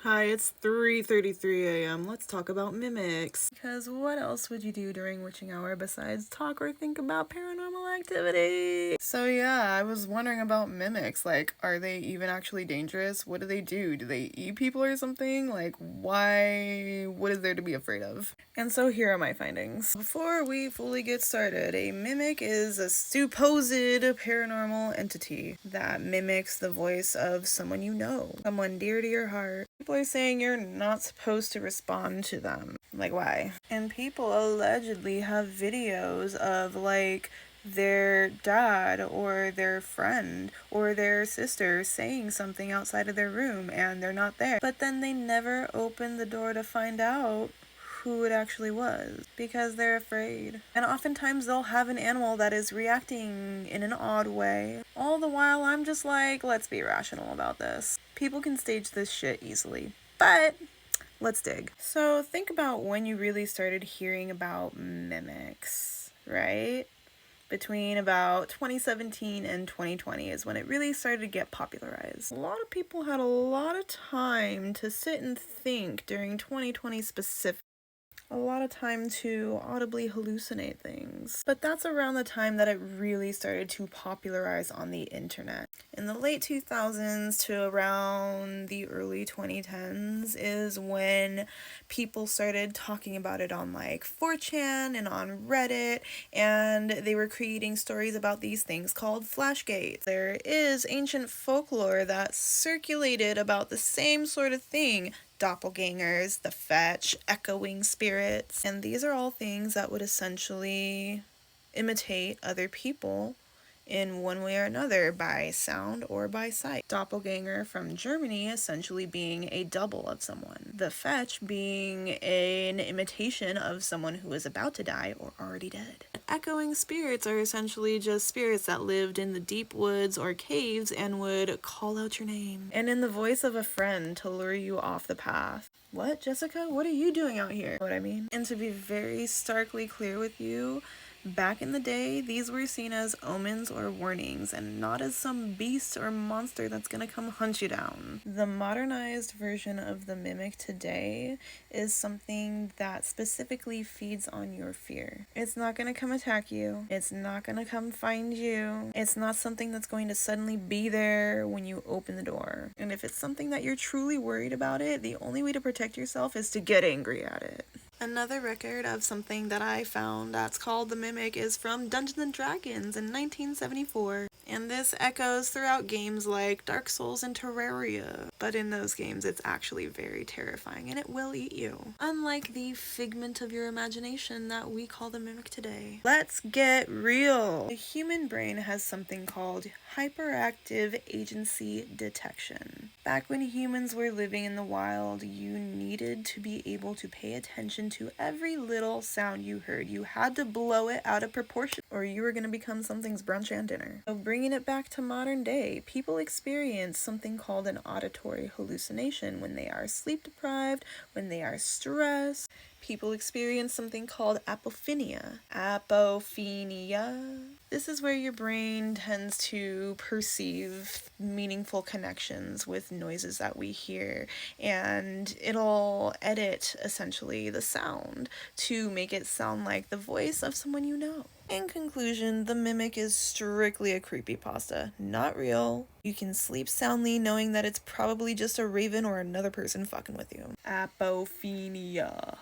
Hi, it's 3:33 a.m. Let's talk about mimics. Because what else would you do during witching hour besides talk or think about paranormal activity? So yeah, I was wondering about mimics. Like, are they even actually dangerous? What do they do? Do they eat people or something? Like, why? What is there to be afraid of? And so here are my findings. Before we fully get started, a mimic is a supposed paranormal entity that mimics the voice of someone you know, someone dear to your heart. People are saying you're not supposed to respond to them. Like, why? And people allegedly have videos of, like, their dad or their friend or their sister saying something outside of their room and they're not there. But then they never open the door to find out who it actually was because they're afraid. And oftentimes they'll have an animal that is reacting in an odd way. All the while I'm just like, let's be rational about this. People can stage this shit easily. But let's dig. So think about when you really started hearing about mimics, right? Between about 2017 and 2020 is when it really started to get popularized. A lot of people had a lot of time to sit and think during 2020 specifically. A lot of time to audibly hallucinate things. But that's around the time that it really started to popularize on the internet. In the late 2000s to around the early 2010s is when people started talking about it on like 4chan and on Reddit, and they were creating stories about these things called flashgates. There is ancient folklore that circulated about the same sort of thing: doppelgangers, the fetch, echoing spirits. And these are all things that would essentially imitate other people in one way or another, by sound or by sight. Doppelganger from Germany essentially being a double of someone. The fetch being an imitation of someone who is about to die or already dead. Echoing spirits are essentially just spirits that lived in the deep woods or caves and would call out your name, and in the voice of a friend to lure you off the path. What, Jessica? What are you doing out here? What I mean? And to be very starkly clear with you, back in the day, these were seen as omens or warnings, and not as some beast or monster that's gonna come hunt you down. The modernized version of the mimic today is something that specifically feeds on your fear. It's not gonna come attack you. It's not gonna come find you. It's not something that's going to suddenly be there when you open the door. And if it's something that you're truly worried about it, the only way to protect yourself is to get angry at it. Another record of something that I found that's called the Mimic is from Dungeons & Dragons in 1974. And this echoes throughout games like Dark Souls and Terraria. But in those games, it's actually very terrifying and it will eat you. Unlike the figment of your imagination that we call the Mimic today. Let's get real. The human brain has something called hyperactive agency detection. Back when humans were living in the wild, you needed to be able to pay attention to every little sound you heard. You had to blow it out of proportion or you were going to become something's brunch and dinner. So bringing it back to modern day, people experience something called an auditory hallucination when they are sleep deprived, when they are stressed. People experience something called apophenia. Apophenia. This is where your brain tends to perceive meaningful connections with noises that we hear, and it'll edit essentially the sound to make it sound like the voice of someone you know. In conclusion, the Mimic is strictly a creepypasta, not real. You can sleep soundly knowing that it's probably just a raven or another person fucking with you. Apophenia.